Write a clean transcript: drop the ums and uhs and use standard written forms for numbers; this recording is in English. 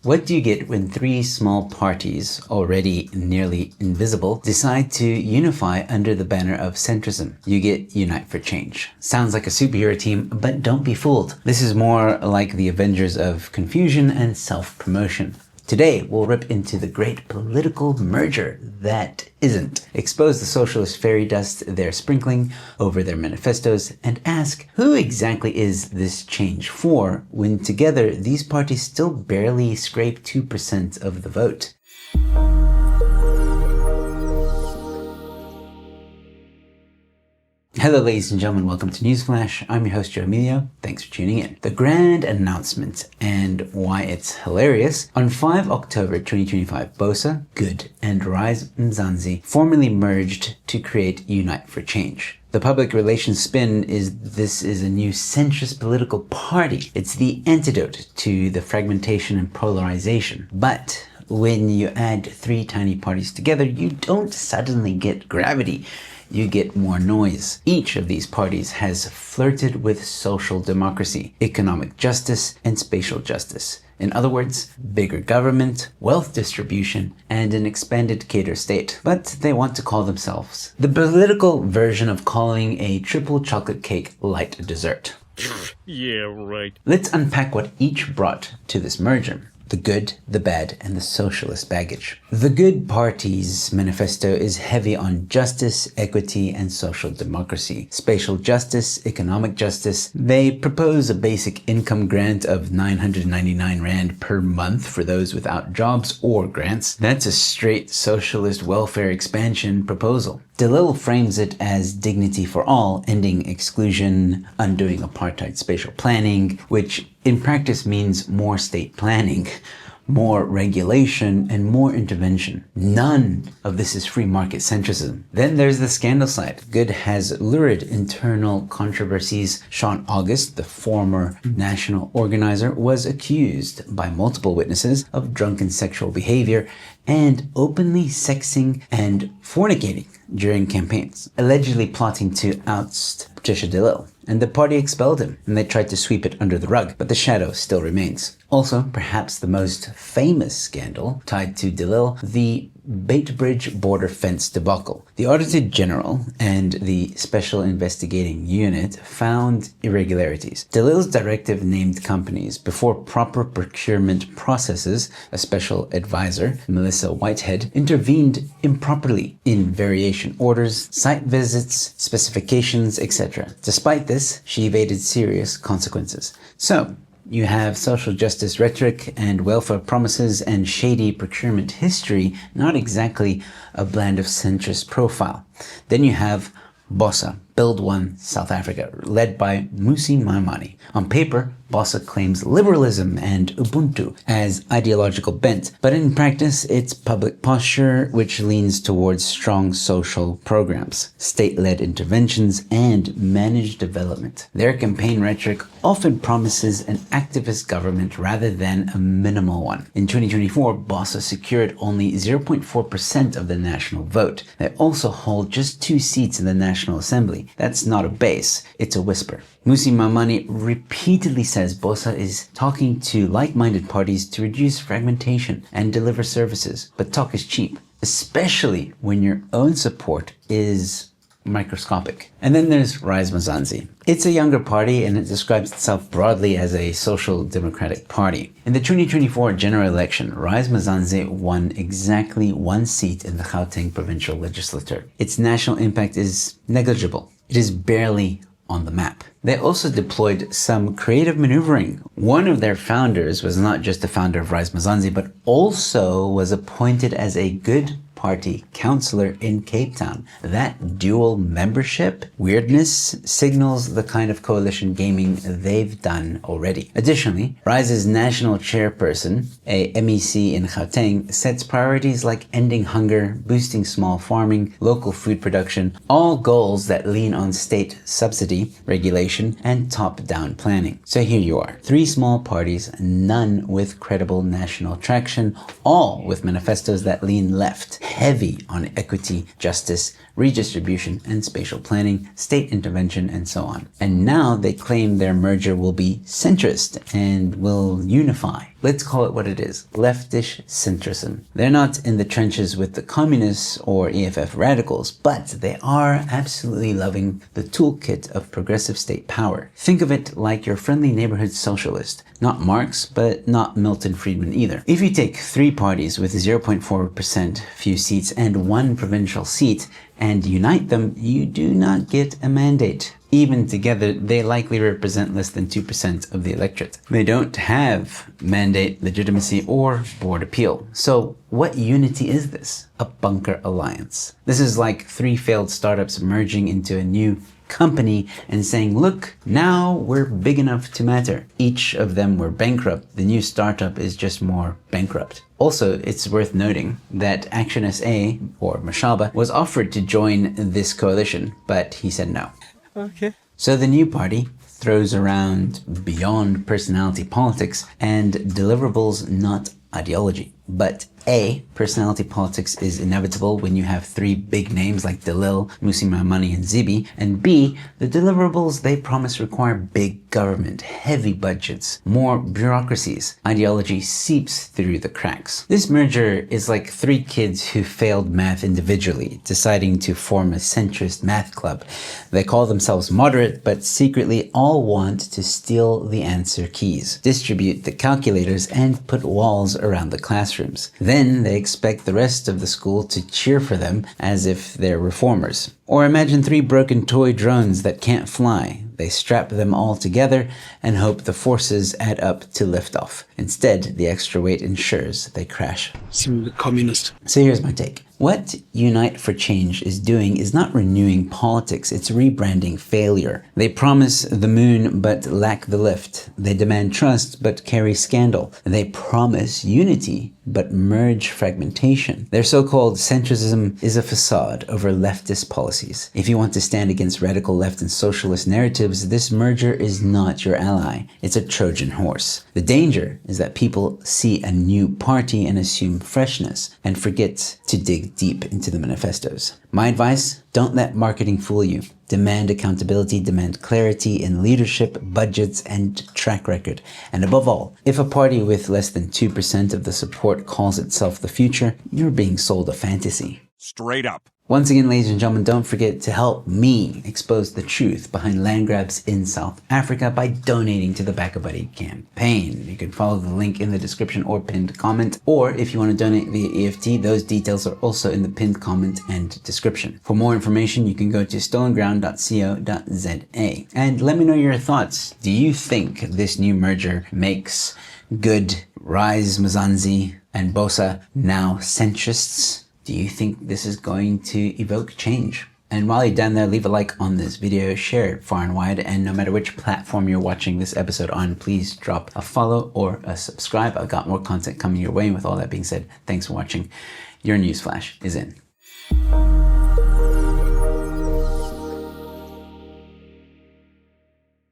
What do you get when three small parties, already nearly invisible, decide to unify under the banner of centrism? You get Unite for Change. Sounds like a superhero team, but don't be fooled. This is more like the Avengers of confusion and self-promotion. Today, we'll rip into the great political merger that isn't, expose the socialist fairy dust they're sprinkling over their manifestos, and ask who exactly is this change for when together these parties still barely scrape 2% of the vote. Hello ladies and gentlemen, welcome to Newsflash. I'm your host Emilio. Thanks for tuning in. The grand announcement and why it's hilarious. On 5 October 2025, BOSA, Good, and Rise Mzansi formally merged to create Unite for Change. The public relations spin is this is a new centrist political party. It's the antidote to the fragmentation and polarization. But when you add three tiny parties together, you don't suddenly get gravity. You get more noise. Each of these parties has flirted with social democracy, economic justice, and spatial justice. In other words, bigger government, wealth distribution, and an expanded cater state. But they want to call themselves the political version of calling a triple chocolate cake light dessert. Yeah, right. Let's unpack what each brought to this merger. The good, the bad, and the socialist baggage. The Good Party's manifesto is heavy on justice, equity, and social democracy. Spatial justice, economic justice. They propose a basic income grant of 999 Rand per month for those without jobs or grants. That's a straight socialist welfare expansion proposal. Lille frames it as dignity for all, ending exclusion, undoing apartheid spatial planning, which in practice means more state planning, more regulation, and more intervention. None of this is free market centrism. Then there's the scandal side. Good has lurid internal controversies. Sean August, the former national organizer, was accused by multiple witnesses of drunken sexual behavior and openly sexing and fornicating during campaigns, allegedly plotting to oust Patricia de Lille. And the party expelled him, and they tried to sweep it under the rug, but the shadow still remains. Also, perhaps the most famous scandal tied to de Lille, the Beitbridge border fence debacle. The Auditor General and the Special Investigating Unit found irregularities. De Lille's directive named companies before proper procurement processes. A special advisor, Melissa Whitehead, intervened improperly in variation orders, site visits, specifications, etc. Despite this, she evaded serious consequences. So, you have social justice rhetoric and welfare promises and shady procurement history, not exactly a blend of centrist profile. Then you have BOSA, Build One South Africa, led by Maimane. On paper, BOSA claims liberalism and Ubuntu as ideological bent, but in practice, it's public posture which leans towards strong social programs, state-led interventions, and managed development. Their campaign rhetoric often promises an activist government rather than a minimal one. In 2024, BOSA secured only 0.4% of the national vote. They also hold just 2 seats in the National Assembly. That's not a base, it's a whisper. Maimane repeatedly says BOSA is talking to like-minded parties to reduce fragmentation and deliver services, but talk is cheap, especially when your own support is microscopic. And then there's Rise Mzansi. It's a younger party and it describes itself broadly as a social democratic party. In the 2024 general election, Rise Mzansi won exactly 1 seat in the Gauteng provincial legislature. Its national impact is negligible. It is barely on the map. They also deployed some creative maneuvering. One of their founders was not just the founder of Rise Mzansi, but also was appointed as a Good Party councillor in Cape Town. That dual membership weirdness signals the kind of coalition gaming they've done already. Additionally, Rise's national chairperson, a MEC in Gauteng, sets priorities like ending hunger, boosting small farming, local food production, all goals that lean on state subsidy, regulation, and top-down planning. So here you are, 3 small parties, none with credible national traction, all with manifestos that lean left, heavy on equity, justice, redistribution, and spatial planning, state intervention, and so on. And now they claim their merger will be centrist and will unify. Let's call it what it is, leftish centrism. They're not in the trenches with the communists or EFF radicals, but they are absolutely loving the toolkit of progressive state power. Think of it like your friendly neighborhood socialist. Not Marx, but not Milton Friedman either. If you take 3 parties with 0.4% few seats and 1 provincial seat and unite them, you do not get a mandate. Even together, they likely represent less than 2% of the electorate. They don't have mandate legitimacy or board appeal. So what unity is this? A bunker alliance. This is like 3 failed startups merging into a new company and saying, look, now we're big enough to matter. Each of them were bankrupt. The new startup is just more bankrupt. Also, it's worth noting that Action SA, or Mashaba, was offered to join this coalition, but he said no. Okay. So the new party throws around beyond personality politics and deliverables, not ideology. But A, personality politics is inevitable when you have 3 big names like Lille, Maimane, and Zibi. And B, the deliverables they promise require big government, heavy budgets, more bureaucracies. Ideology seeps through the cracks. This merger is like 3 kids who failed math individually, deciding to form a centrist math club. They call themselves moderate, but secretly all want to steal the answer keys, distribute the calculators, and put walls around the classroom. Then they expect the rest of the school to cheer for them as if they're reformers. Or imagine 3 broken toy drones that can't fly. They strap them all together and hope the forces add up to liftoff. Instead, the extra weight ensures they crash. Communist. So here's my take. What Unite for Change is doing is not renewing politics, it's rebranding failure. They promise the moon but lack the lift. They demand trust but carry scandal. They promise unity but merge fragmentation. Their so-called centrism is a facade over leftist policies. If you want to stand against radical left and socialist narratives, this merger is not your ally. It's a Trojan horse. The danger is that people see a new party and assume freshness and forget to dig deep into the manifestos. My advice, don't let marketing fool you. Demand accountability, demand clarity in leadership, budgets, and track record. And above all, if a party with less than 2% of the support calls itself the future, you're being sold a fantasy. Straight up. Once again, ladies and gentlemen, don't forget to help me expose the truth behind land grabs in South Africa by donating to the Back a Buddy campaign. You can follow the link in the description or pinned comment, or if you want to donate via EFT, those details are also in the pinned comment and description. For more information, you can go to stolenground.co.za. And let me know your thoughts. Do you think this new merger makes good Rise Mzansi and BOSA now centrists? Do you think this is going to evoke change? And while you're down there, leave a like on this video, share it far and wide, and no matter which platform you're watching this episode on, please drop a follow or a subscribe. I've got more content coming your way. And with all that being said, thanks for watching. Your Newsflash is in.